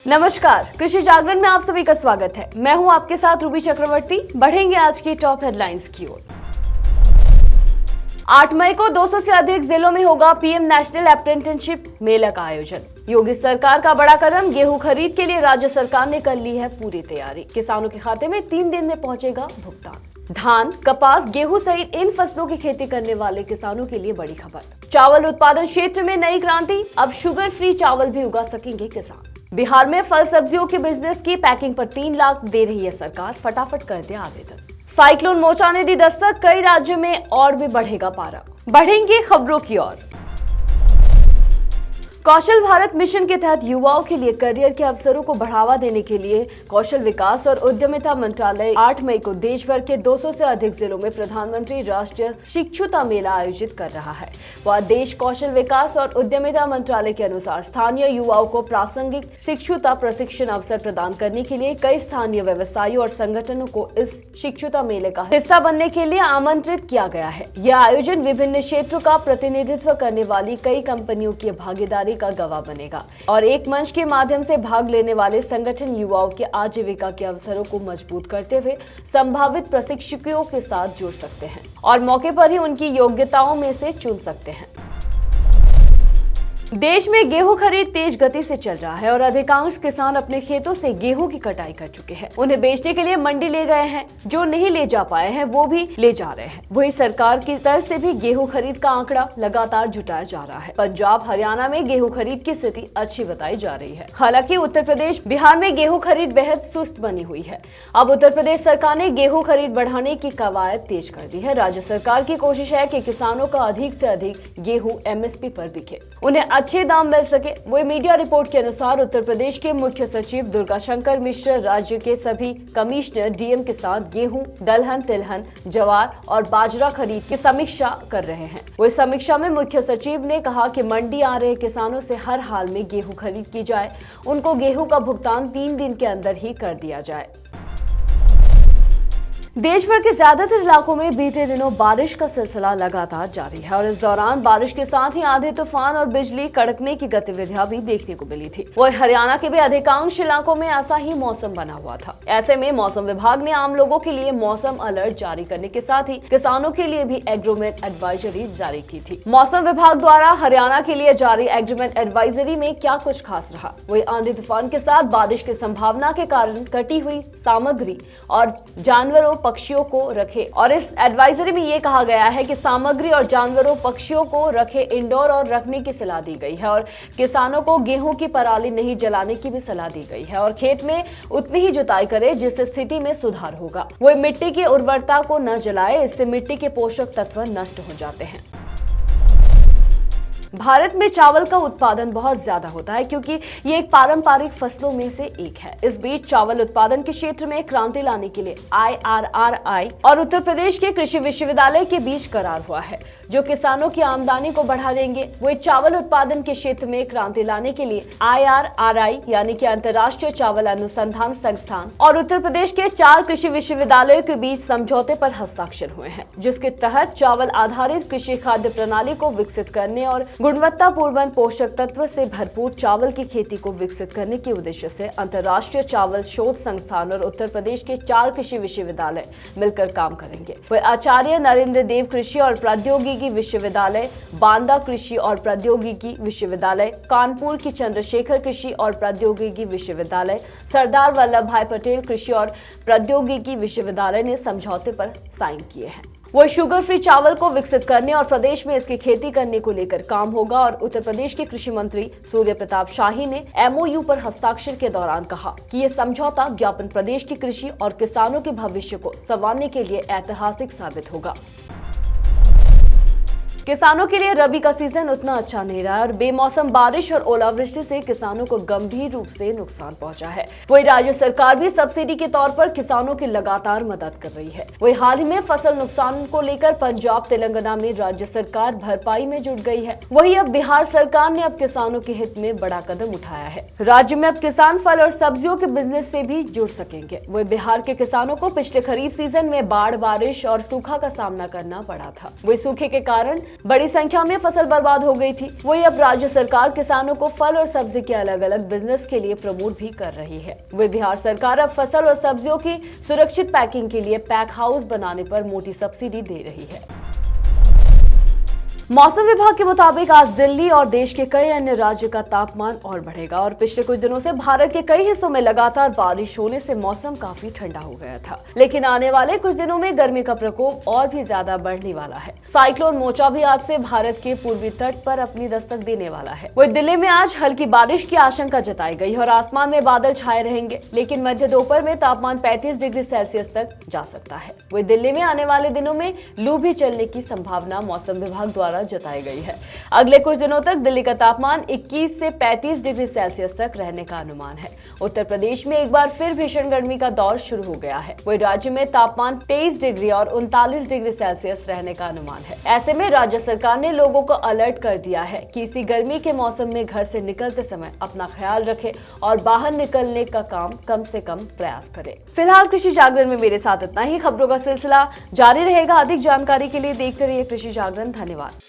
नमस्कार, कृषि जागरण में आप सभी का स्वागत है। मैं हूं आपके साथ रूबी चक्रवर्ती। बढ़ेंगे आज की टॉप हेडलाइंस की ओर। 8 मई को 200 से अधिक जिलों में होगा पीएम नेशनल अप्रेंटिसशिप मेला का आयोजन। योगी सरकार का बड़ा कदम, गेहूं खरीद के लिए राज्य सरकार ने कर ली है पूरी तैयारी। किसानों के खाते में 3 दिन में पहुंचेगा भुगतान। धान, कपास, गेहूं सहित इन फसलों की खेती करने वाले किसानों के लिए बड़ी खबर। चावल उत्पादन क्षेत्र में नई क्रांति, अब शुगर फ्री चावल भी उगा सकेंगे किसान। बिहार में फल सब्जियों के बिजनेस की पैकिंग पर 3 लाख दे रही है सरकार, फटाफट कर दे आवेदन। साइक्लोन मोचा ने दी दस्तक, कई राज्यों में और भी बढ़ेगा पारा। बढ़ेंगे खबरों की ओर। कौशल भारत मिशन के तहत युवाओं के लिए करियर के अवसरों को बढ़ावा देने के लिए कौशल विकास और उद्यमिता मंत्रालय 8 मई को देश भर के 200 से अधिक जिलों में प्रधानमंत्री राष्ट्रीय शिक्षुता मेला आयोजित कर रहा है। वह देश कौशल विकास और उद्यमिता मंत्रालय के अनुसार स्थानीय युवाओं को प्रासंगिक शिक्षुता प्रशिक्षण अवसर प्रदान करने के लिए कई स्थानीय व्यवसायियों और संगठनों को इस शिक्षुता मेले का हिस्सा बनने के लिए आमंत्रित किया गया है। यह आयोजन विभिन्न क्षेत्रों का प्रतिनिधित्व करने वाली कई कंपनियों की भागीदारी का गवाह बनेगा और एक मंच के माध्यम से भाग लेने वाले संगठन युवाओं के आजीविका के अवसरों को मजबूत करते हुए संभावित प्रशिक्षकों के साथ जुड़ सकते हैं और मौके पर ही उनकी योग्यताओं में से चुन सकते हैं। देश में गेहूं खरीद तेज गति से चल रहा है और अधिकांश किसान अपने खेतों से गेहूं की कटाई कर चुके हैं। उन्हें बेचने के लिए मंडी ले गए हैं। जो नहीं ले जा पाए हैं वो भी ले जा रहे हैं। वही सरकार की तरफ से भी गेहूं खरीद का आंकड़ा लगातार जुटाया जा रहा है। पंजाब, हरियाणा में गेहूं खरीद की स्थिति अच्छी बताई जा रही है। हालांकि उत्तर प्रदेश, बिहार में गेहूं खरीद बेहद सुस्त बनी हुई है। अब उत्तर प्रदेश सरकार ने गेहूं खरीद बढ़ाने की कवायद तेज कर दी है। राज्य सरकार की कोशिश है कि किसानों का अधिक से अधिक गेहूं एमएसपी पर बिके, उन्हें अच्छे दाम मिल सके। वही मीडिया रिपोर्ट के अनुसार उत्तर प्रदेश के मुख्य सचिव दुर्गा शंकर मिश्र राज्य के सभी कमिश्नर डीएम के साथ गेहूं, दलहन, तिलहन, ज्वार और बाजरा खरीद की समीक्षा कर रहे हैं। वही समीक्षा में मुख्य सचिव ने कहा कि मंडी आ रहे किसानों से हर हाल में गेहूं खरीद की जाए, उनको गेहूं का भुगतान 3 दिन के अंदर ही कर दिया जाए। देश भर के ज्यादातर इलाकों में बीते दिनों बारिश का सिलसिला लगातार जारी है और इस दौरान बारिश के साथ ही आंधी, तूफान और बिजली कड़कने की गतिविधियां भी देखने को मिली थी। वही हरियाणा के भी अधिकांश इलाकों में ऐसा ही मौसम बना हुआ था। ऐसे में मौसम विभाग ने आम लोगों के लिए मौसम अलर्ट जारी करने के साथ ही किसानों के लिए भी एग्रोमेट एडवाइजरी जारी की थी। मौसम विभाग द्वारा हरियाणा के लिए जारी एग्रोमेट एडवाइजरी में क्या कुछ खास रहा। वही आंधी तूफान के साथ बारिश की संभावना के कारण कटी हुई सामग्री और जानवरों, पक्षियों को रखे। और इस एडवाइजरी में ये कहा गया है कि सामग्री और जानवरों, पक्षियों को रखे इंडोर और रखने की सलाह दी गई है और किसानों को गेहूं की पराली नहीं जलाने की भी सलाह दी गई है और खेत में उतनी ही जुताई करे जिससे स्थिति में सुधार होगा। वो मिट्टी की उर्वरता को न जलाए, इससे मिट्टी के पोषक तत्व नष्ट हो जाते हैं। भारत में चावल का उत्पादन बहुत ज्यादा होता है क्योंकि ये एक पारंपरिक फसलों में से एक है। इस बीच चावल उत्पादन के क्षेत्र में क्रांति लाने के लिए IRRI और उत्तर प्रदेश के कृषि विश्वविद्यालय के बीच करार हुआ है जो किसानों की आमदनी को बढ़ा देंगे। वही चावल उत्पादन के क्षेत्र में क्रांति लाने के लिए IRRI यानी कि अंतर्राष्ट्रीय चावल अनुसंधान संस्थान और उत्तर प्रदेश के 4 कृषि विश्वविद्यालयों के बीच समझौते पर हस्ताक्षर हुए हैं, जिसके तहत चावल आधारित कृषि खाद्य प्रणाली को विकसित करने और गुणवत्तापूर्ण पोषक तत्व से भरपूर चावल की खेती को विकसित करने के उद्देश्य से अंतर्राष्ट्रीय चावल शोध संस्थान और उत्तर प्रदेश के 4 कृषि विश्वविद्यालय मिलकर काम करेंगे। वह आचार्य नरेंद्र देव कृषि और प्रौद्योगिकी विश्वविद्यालय, बांदा कृषि और प्रौद्योगिकी विश्वविद्यालय, कानपुर की चंद्रशेखर कृषि और प्रौद्योगिकी विश्वविद्यालय, सरदार वल्लभ भाई पटेल कृषि और प्रौद्योगिकी विश्वविद्यालय ने समझौते पर साइन किए हैं। वो शुगर फ्री चावल को विकसित करने और प्रदेश में इसकी खेती करने को लेकर काम होगा और उत्तर प्रदेश के कृषि मंत्री सूर्य प्रताप शाही ने MOU पर हस्ताक्षर के दौरान कहा कि ये समझौता ज्ञापन प्रदेश की कृषि और किसानों के भविष्य को संवारने के लिए ऐतिहासिक साबित होगा। किसानों के लिए रबी का सीजन उतना अच्छा नहीं रहा और बेमौसम बारिश और ओलावृष्टि से किसानों को गंभीर रूप से नुकसान पहुंचा है। वही राज्य सरकार भी सब्सिडी के तौर पर किसानों की लगातार मदद कर रही है। वही हाल ही में फसल नुकसान को लेकर पंजाब, तेलंगाना में राज्य सरकार भरपाई में जुट गई है। वही अब बिहार सरकार ने अब किसानों के हित में बड़ा कदम उठाया है। राज्य में अब किसान फल और सब्जियों के बिजनेस से भी जुड़ सकेंगे। वही बिहार के किसानों को पिछले खरीफ सीजन में बाढ़, बारिश और सूखा का सामना करना पड़ा था। वही सूखे के कारण बड़ी संख्या में फसल बर्बाद हो गई थी। वही अब राज्य सरकार किसानों को फल और सब्जी के अलग अलग बिजनेस के लिए प्रमोट भी कर रही है। वही बिहार सरकार अब फसल और सब्जियों की सुरक्षित पैकिंग के लिए पैक हाउस बनाने पर मोटी सब्सिडी दे रही है। मौसम विभाग के मुताबिक आज दिल्ली और देश के कई अन्य राज्यों का तापमान और बढ़ेगा और पिछले कुछ दिनों से भारत के कई हिस्सों में लगातार बारिश होने से मौसम काफी ठंडा हो गया था। लेकिन आने वाले कुछ दिनों में गर्मी का प्रकोप और भी ज्यादा बढ़ने वाला है। साइक्लोन मोचा भी आज से भारत के पूर्वी तट पर अपनी दस्तक देने वाला है। वही दिल्ली में आज हल्की बारिश की आशंका जताई गई और आसमान में बादल छाए रहेंगे, लेकिन मध्य दोपहर में तापमान 35 डिग्री सेल्सियस तक जा सकता है। वही दिल्ली में आने वाले दिनों में लू भी चलने की संभावना मौसम विभाग द्वारा जताई गई है। अगले कुछ दिनों तक दिल्ली का तापमान 21 से 35 डिग्री सेल्सियस तक रहने का अनुमान है। उत्तर प्रदेश में एक बार फिर भीषण गर्मी का दौर शुरू हो गया है। वही राज्य में तापमान 23 डिग्री और 39 डिग्री सेल्सियस रहने का अनुमान है। ऐसे में राज्य सरकार ने लोगों को अलर्ट कर दिया है कि इसी गर्मी के मौसम में घर से निकलते समय अपना ख्याल रखें और बाहर निकलने का कम से कम प्रयास करें। फिलहाल कृषि जागरण में मेरे साथ इतना ही। खबरों का सिलसिला जारी रहेगा। अधिक जानकारी के लिए देखते रहिए कृषि जागरण। धन्यवाद।